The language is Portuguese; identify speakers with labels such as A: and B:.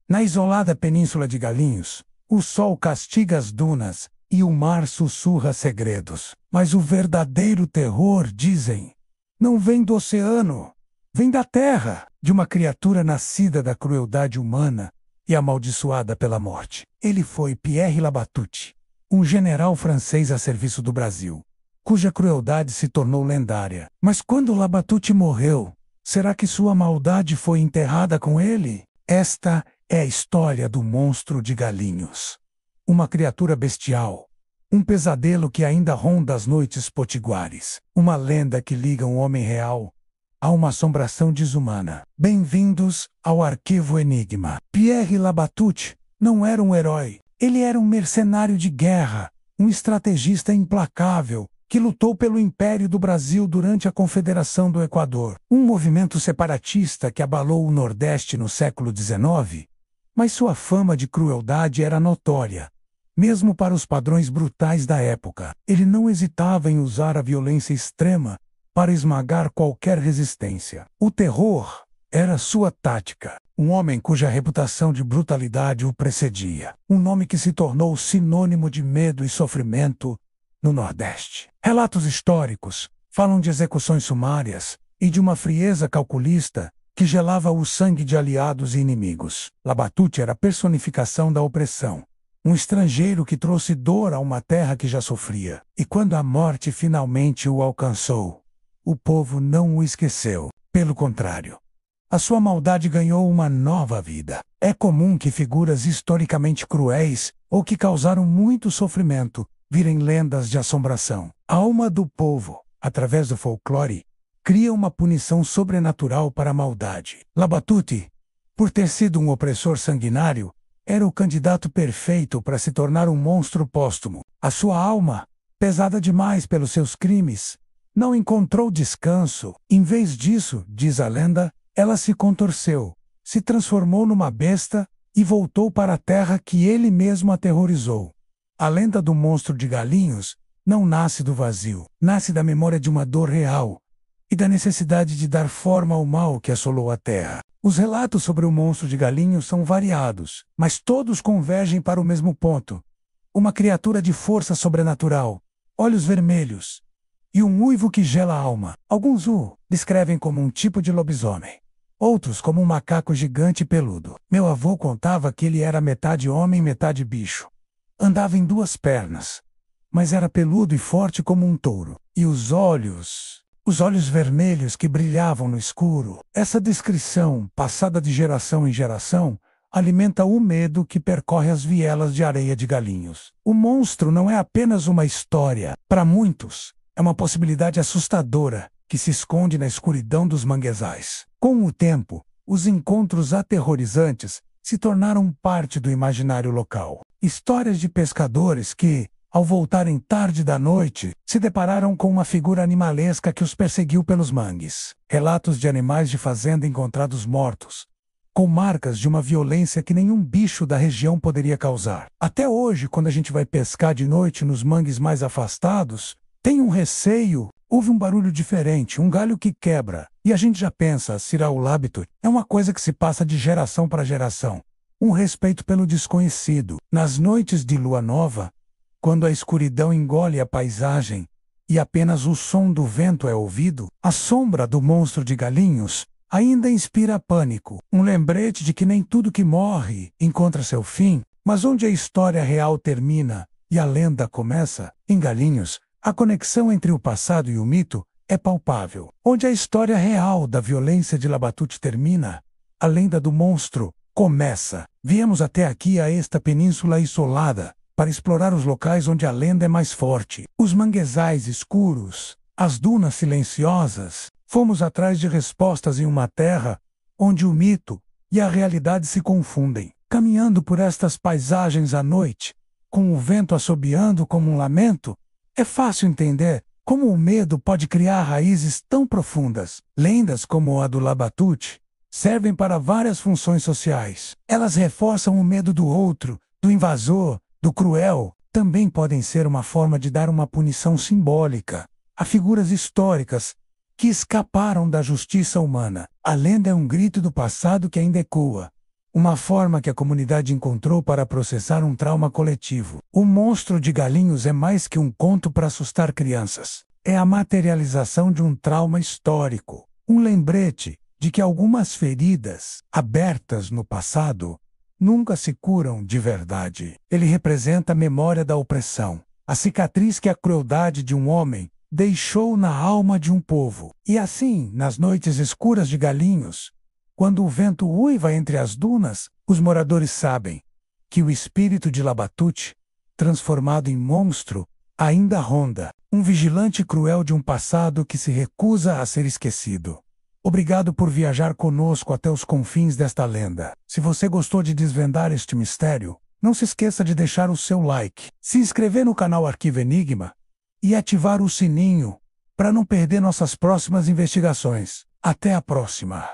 A: Na isolada península de Galinhos, o sol castiga as dunas e o mar sussurra segredos. Mas o verdadeiro terror, dizem, não vem do oceano, vem da terra, de uma criatura nascida da crueldade humana e amaldiçoada pela morte. Ele foi Pierre Labatut, um general francês a serviço do Brasil, cuja crueldade se tornou lendária. Mas quando Labatut morreu, será que sua maldade foi enterrada com ele? Esta é a história do monstro de Galinhos. Uma criatura bestial. Um pesadelo que ainda ronda as noites potiguares. Uma lenda que liga um homem real a uma assombração desumana. Bem-vindos ao Arquivo Enigma. Pierre Labatut não era um herói. Ele era um mercenário de guerra, um estrategista implacável, que lutou pelo Império do Brasil durante a Confederação do Equador, um movimento separatista que abalou o Nordeste no século XIX, mas sua fama de crueldade era notória, mesmo para os padrões brutais da época. Ele não hesitava em usar a violência extrema para esmagar qualquer resistência. O terror era sua tática, um homem cuja reputação de brutalidade o precedia, um nome que se tornou sinônimo de medo e sofrimento no Nordeste. Relatos históricos falam de execuções sumárias e de uma frieza calculista que gelava o sangue de aliados e inimigos. Labatut era a personificação da opressão, um estrangeiro que trouxe dor a uma terra que já sofria. E quando a morte finalmente o alcançou, o povo não o esqueceu. Pelo contrário, a sua maldade ganhou uma nova vida. É comum que figuras historicamente cruéis ou que causaram muito sofrimento virem lendas de assombração. A alma do povo, através do folclore, cria uma punição sobrenatural para a maldade. Labatut, por ter sido um opressor sanguinário, era o candidato perfeito para se tornar um monstro póstumo. A sua alma, pesada demais pelos seus crimes, não encontrou descanso. Em vez disso, diz a lenda, ela se contorceu, se transformou numa besta e voltou para a terra que ele mesmo aterrorizou. A lenda do monstro de Galinhos não nasce do vazio, nasce da memória de uma dor real e da necessidade de dar forma ao mal que assolou a terra. Os relatos sobre o monstro de Galinhos são variados, mas todos convergem para o mesmo ponto. Uma criatura de força sobrenatural, olhos vermelhos e um uivo que gela a alma. Alguns o descrevem como um tipo de lobisomem, outros como um macaco gigante e peludo. Meu avô contava que ele era metade homem, metade bicho. Andava em duas pernas, mas era peludo e forte como um touro. E os olhos vermelhos que brilhavam no escuro. Essa descrição, passada de geração em geração, alimenta o medo que percorre as vielas de areia de Galinhos. O monstro não é apenas uma história. Para muitos, é uma possibilidade assustadora que se esconde na escuridão dos manguezais. Com o tempo, os encontros aterrorizantes se tornaram parte do imaginário local. Histórias de pescadores que, ao voltarem tarde da noite, se depararam com uma figura animalesca que os perseguiu pelos mangues. Relatos de animais de fazenda encontrados mortos, com marcas de uma violência que nenhum bicho da região poderia causar. Até hoje, quando a gente vai pescar de noite nos mangues mais afastados, tem um receio, ouve um barulho diferente, um galho que quebra, e a gente já pensa, será o Labatut? É uma coisa que se passa de geração para geração. Um respeito pelo desconhecido. Nas noites de lua nova, quando a escuridão engole a paisagem e apenas o som do vento é ouvido, a sombra do monstro de Galinhos ainda inspira pânico. Um lembrete de que nem tudo que morre encontra seu fim, mas onde a história real termina e a lenda começa, em Galinhos, a conexão entre o passado e o mito é palpável. Onde a história real da violência de Labatut termina, a lenda do monstro começa. Viemos até aqui a esta península isolada para explorar os locais onde a lenda é mais forte. Os manguezais escuros, as dunas silenciosas. Fomos atrás de respostas em uma terra onde o mito e a realidade se confundem. Caminhando por estas paisagens à noite, com o vento assobiando como um lamento, é fácil entender como o medo pode criar raízes tão profundas. Lendas como a do Labatut servem para várias funções sociais. Elas reforçam o medo do outro, do invasor, do cruel. Também podem ser uma forma de dar uma punição simbólica a figuras históricas que escaparam da justiça humana. A lenda é um grito do passado que ainda ecoa, uma forma que a comunidade encontrou para processar um trauma coletivo. O Monstro de Galinhos é mais que um conto para assustar crianças. É a materialização de um trauma histórico, um lembrete de que algumas feridas, abertas no passado, nunca se curam de verdade. Ele representa a memória da opressão, a cicatriz que a crueldade de um homem deixou na alma de um povo. E assim, nas noites escuras de Galinhos, quando o vento uiva entre as dunas, os moradores sabem que o espírito de Labatut, transformado em monstro, ainda ronda, um vigilante cruel de um passado que se recusa a ser esquecido. Obrigado por viajar conosco até os confins desta lenda. Se você gostou de desvendar este mistério, não se esqueça de deixar o seu like, se inscrever no canal Arquivo Enigma e ativar o sininho para não perder nossas próximas investigações. Até a próxima!